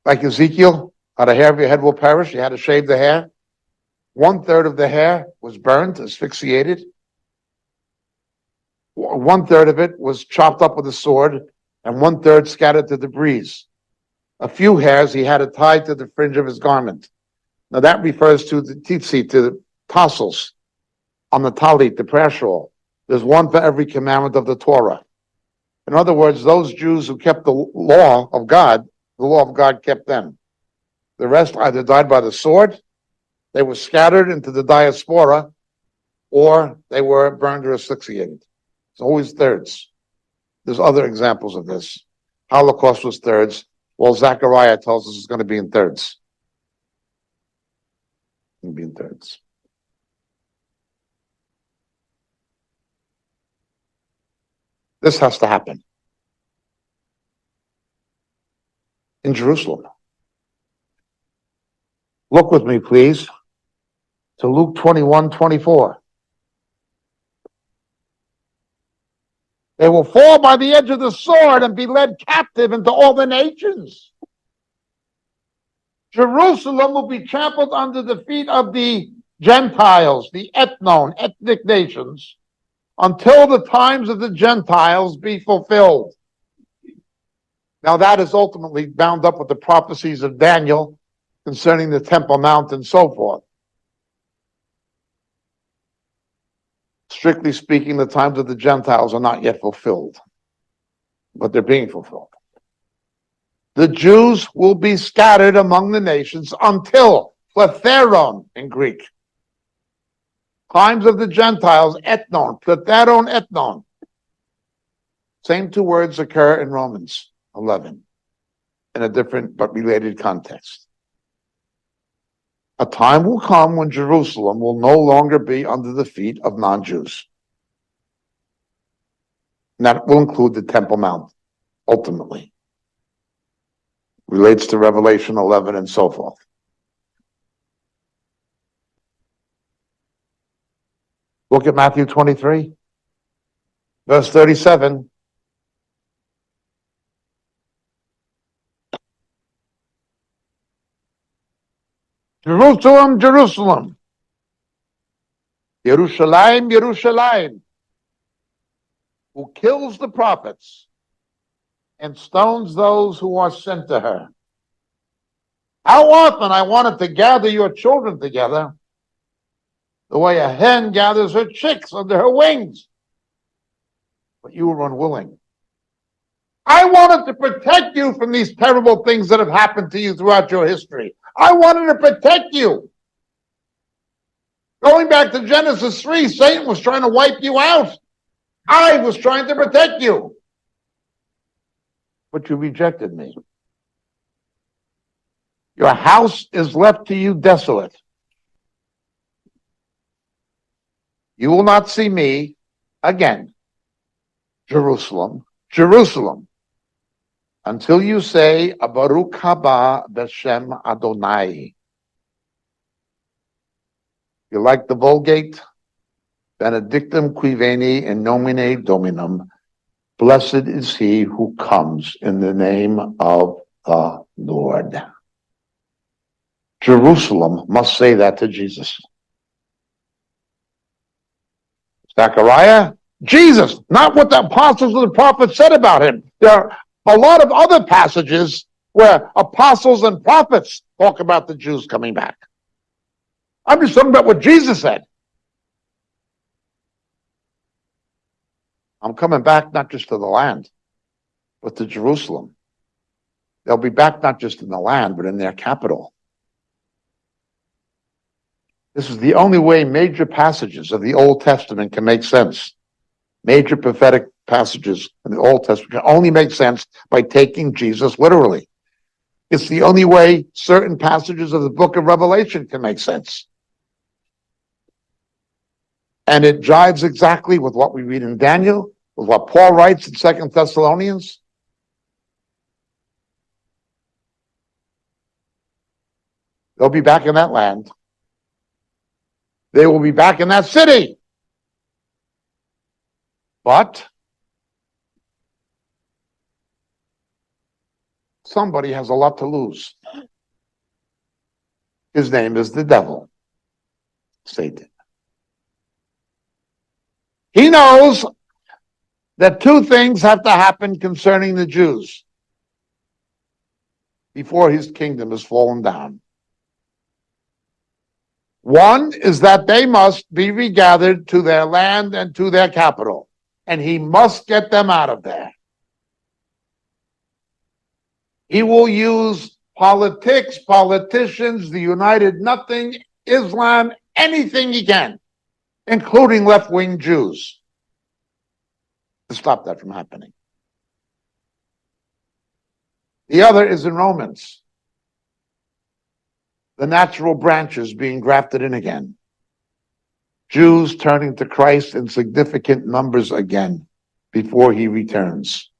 like Ezekiel, not a hair of your head will perish. You had to shave the hair. 1/3 of the hair was burned, asphyxiated. 1/3 of it was chopped up with a sword, and 1/3 scattered to the breeze. A few hairs he had to tie to the fringe of his garment. Now that refers to the tzitzit, to the tassels on the talit, the prayer shawl. There's one for every commandment of the Torah. In other words, those Jews who kept the law of God kept them. The rest either died by the sword, they were scattered into the diaspora, or they were burned or asphyxiated. It's always thirds. There's other examples of this. Holocaust was thirds. Well, Zechariah tells us it's going to be in thirds. It's going to be in thirds. This has to happen in Jerusalem. Look with me, please, to Luke 21:24. They will fall by the edge of the sword and be led captive into all the nations. Jerusalem will be trampled under the feet of the Gentiles, the ethnic nations, until the times of the Gentiles be fulfilled. Now that is ultimately bound up with the prophecies of Daniel concerning the Temple Mount and so forth. Strictly speaking, the times of the Gentiles are not yet fulfilled, but they're being fulfilled. The Jews will be scattered among the nations until, pletheron in Greek, times of the Gentiles, ethnon, pletheron, ethnon. Same two words occur in Romans 11 in a different but related context. A time will come when Jerusalem will no longer be under the feet of non-Jews. And that will include the Temple Mount, ultimately. Relates to Revelation 11 and so forth. Look at Matthew 23, verse 37. Jerusalem, Jerusalem. Yerushalayim, Yerushalayim. Who kills the prophets and stones those who are sent to her. How often I wanted to gather your children together, the way a hen gathers her chicks under her wings. But you were unwilling. I wanted to protect you from these terrible things that have happened to you throughout your history. I wanted to protect you. Going Going back to Genesis 3, Satan was trying to wipe you out. I was trying to protect you. But you rejected me. Your house is left to you desolate. You will not see me again, Jerusalem, Jerusalem, until you say, Baruch haba b'shem Adonai. You like the Vulgate? Benedictum qui veni in nomine Dominum. Blessed is he who comes in the name of the Lord. Jerusalem must say that to Jesus. Zechariah, Jesus, not what the apostles and the prophets said about him. There are a lot of other passages where apostles and prophets talk about the Jews coming back. I'm just talking about what Jesus said. I'm coming back not just to the land, but to Jerusalem. They'll be back not just in the land, but in their capital. This is the only way major passages of the Old Testament can make sense. Major prophetic passages in the Old Testament can only make sense by taking Jesus literally. It's the only way certain passages of the book of Revelation can make sense. And it jives exactly with what we read in Daniel, with what Paul writes in 2 Thessalonians. They'll be back in that land. They will be back in that city. But somebody has a lot to lose. His name is the devil, Satan. He knows that two things have to happen concerning the Jews before his kingdom has fallen down. One is that they must be regathered to their land and to their capital, and he must get them out of there. He will use politics, politicians, the United Nothing, Islam, anything he can, including left-wing Jews, to stop that from happening. The other is in Romans. The natural branches being grafted in again. Jews turning to Christ in significant numbers again before he returns.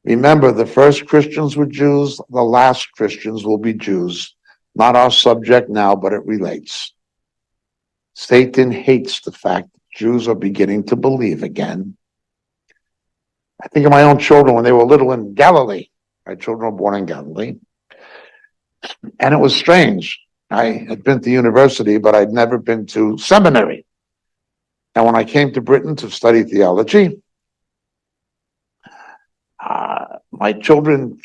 Remember, the first Christians were Jews, the last Christians will be Jews. Not our subject now, but it relates. Satan hates the fact that Jews are beginning to believe again. I think of my own children when they were little in Galilee. My children were born in Galilee. And it was strange. I had been to university, but I'd never been to seminary. And when I came to Britain to study theology, my children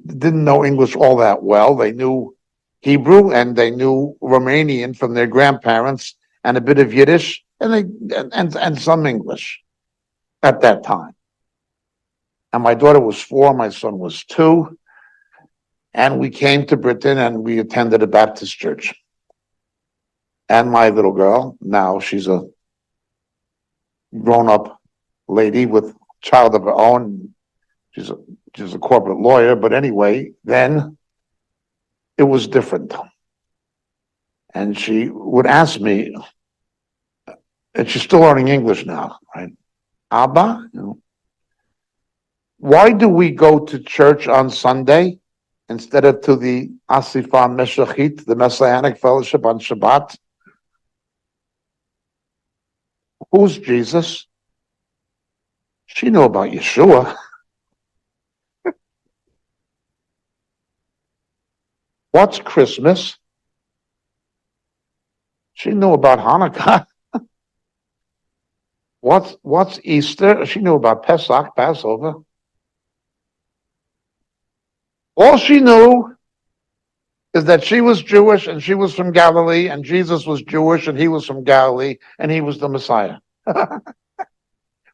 didn't know English all that well. They knew Hebrew and they knew Romanian from their grandparents and a bit of Yiddish and some English at that time. And my daughter was 4, my son was 2. And we came to Britain and we attended a Baptist church. And my little girl, now she's a grown-up lady with a child of her own. She's a corporate lawyer, but anyway, then it was different. And she would ask me, and she's still learning English now, right? Abba, why do we go to church on Sunday instead of to the Asifa Meshachit, the Messianic Fellowship on Shabbat? Who's Jesus? She knew about Yeshua. What's Christmas? She knew about Hanukkah. What's Easter? She knew about Pesach, Passover. All she knew is that she was Jewish and she was from Galilee, and Jesus was Jewish and he was from Galilee, and he was the Messiah.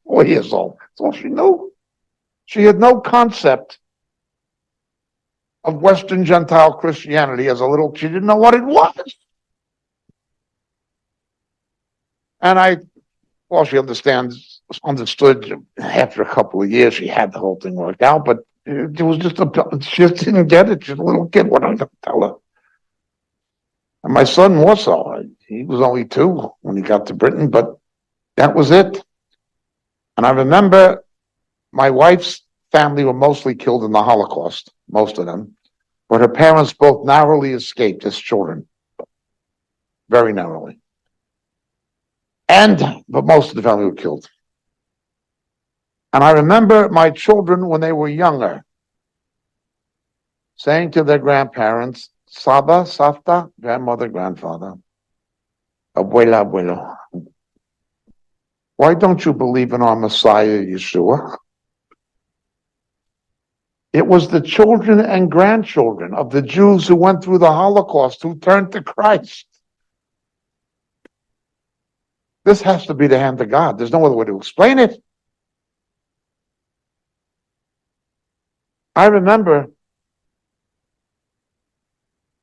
4 years old. That's all she knew. She had no concept of Western Gentile Christianity as a little. She didn't know what it was. Well, she understood after a couple of years, she had the whole thing worked out, but it was she just didn't get it. She's a little kid. What am I going to tell her? And my son more so. He was only 2 when he got to Britain, but that was it. And I remember my wife's family were mostly killed in the Holocaust, most of them, but her parents both narrowly escaped as children, very narrowly. But most of the family were killed. And I remember my children, when they were younger, saying to their grandparents, Saba, Safta, grandmother, grandfather, abuela, abuelo, why don't you believe in our Messiah, Yeshua? It was the children and grandchildren of the Jews who went through the Holocaust who turned to Christ. This has to be the hand of God. There's no other way to explain it. I remember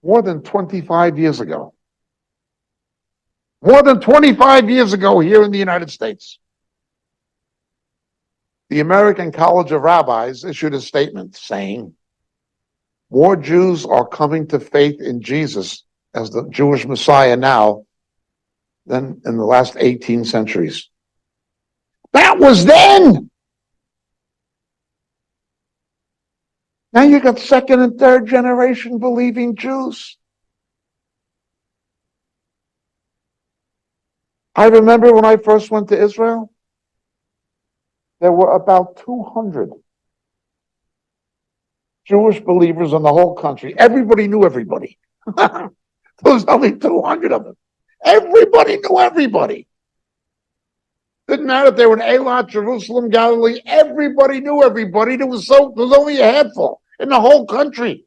more than 25 years ago here in the United States, the American College of Rabbis issued a statement saying, more Jews are coming to faith in Jesus as the Jewish Messiah now than in the last 18 centuries. That was then. Now you got 2nd and 3rd generation believing Jews. I remember when I first went to Israel, there were about 200 Jewish believers in the whole country. Everybody knew everybody. There was only 200 of them. Everybody knew everybody. Didn't matter if they were in Eilat, Jerusalem, Galilee. Everybody knew everybody. There was only a handful in the whole country.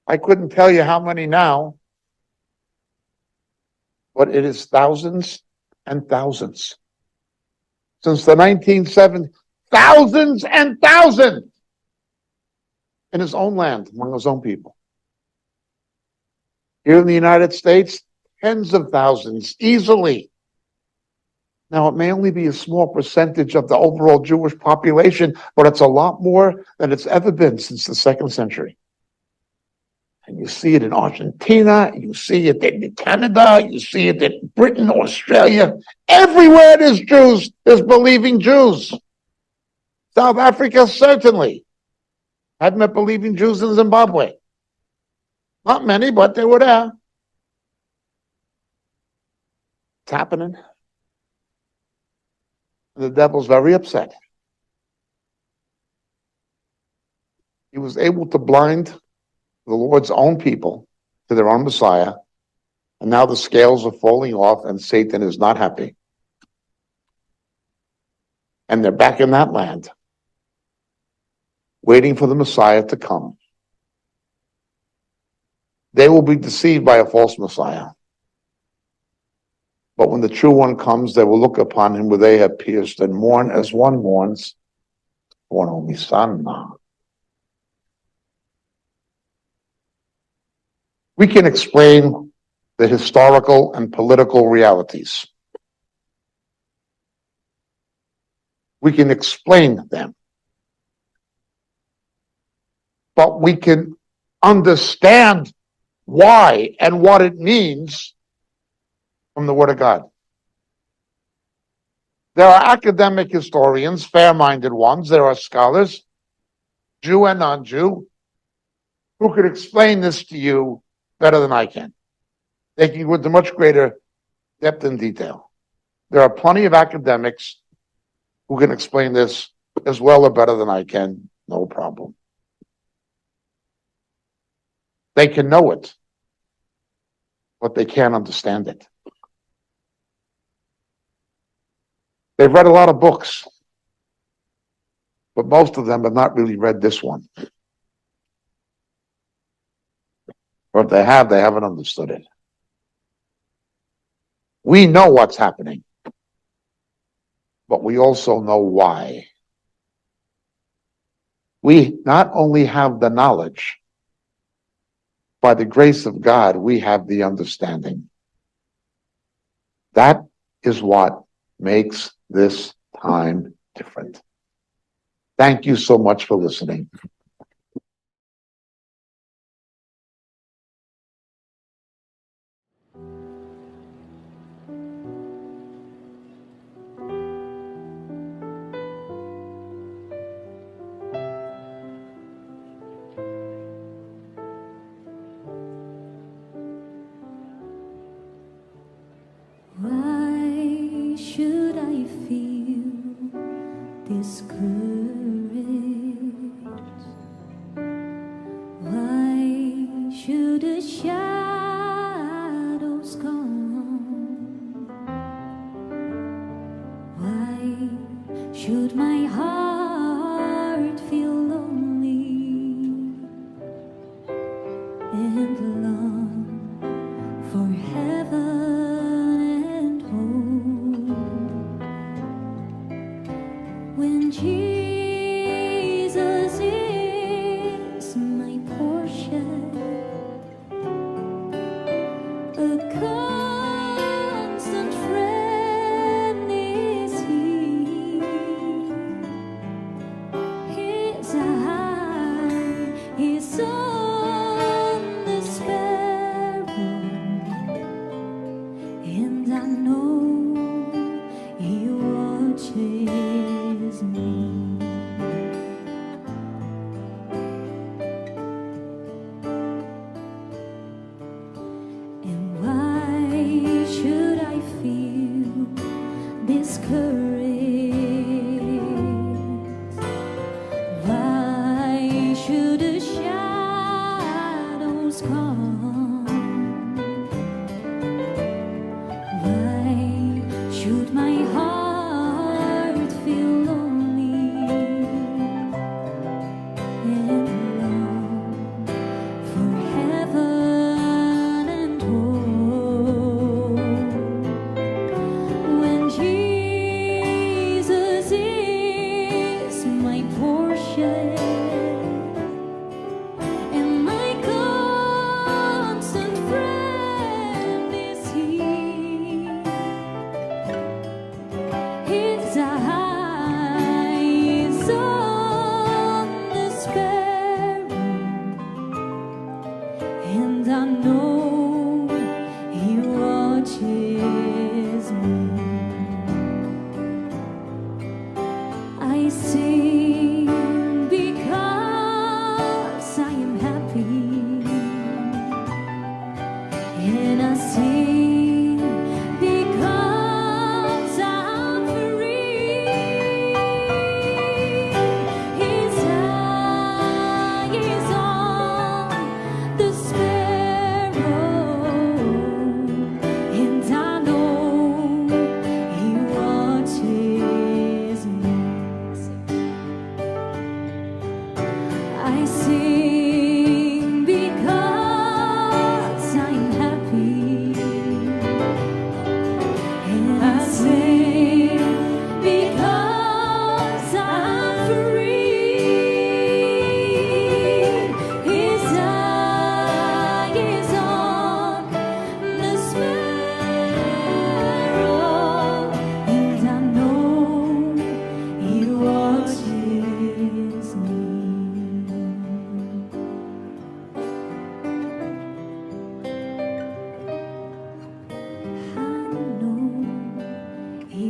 I couldn't tell you how many now, but it is thousands and thousands. Since the 1970s, thousands and thousands in his own land, among his own people. Here in the United States, tens of thousands, easily. Now, it may only be a small percentage of the overall Jewish population, but it's a lot more than it's ever been since the 2nd century. And you see it in Argentina, you see it in Canada, you see it in Britain, Australia. Everywhere there's Jews, there's believing Jews. South Africa, certainly. I've met believing Jews in Zimbabwe. Not many, but they were there. It's happening. The devil's very upset. He was able to blind the Lord's own people to their own Messiah, and now the scales are falling off and Satan is not happy. And they're back in that land, waiting for the Messiah to come. They will be deceived by a false Messiah. But when the true one comes, they will look upon him where they have pierced and mourn as one mourns one only son. We can explain the historical and political realities. We can explain them. But we can understand why and what it means from the Word of God. There are academic historians, fair-minded ones. There are scholars, Jew and non-Jew, who could explain this to you better than I can. They can go into much greater depth and detail. There are plenty of academics who can explain this as well or better than I can, no problem. They can know it, but they can't understand it. They've read a lot of books, but most of them have not really read this one. Or if they have, they haven't understood it. We know what's happening, but we also know why. We not only have the knowledge, by the grace of God, we have the understanding. That is what makes this time different. Thank you so much for listening. Why should I feel discouraged? Why should the shadows come? Why should my heart feel lonely and long for heaven and home? When Jesus is my portion, a constant friend is He. His eye is on the sparrow, and I know He watches me. And why should I feel discouraged? Why should the shadows come? Why should my heart feel lonely and long for heaven and home? When Jesus is my portion and my constant friend is He. His eye is on the sparrow, and I know He watches me. I sing because I am happy, and I sing because I'm free. His eye is on the sparrow, and I know He watches me. I sing because I'm happy, and I sing because I'm free. His eye is on the sparrow, and I know He watches me. I know He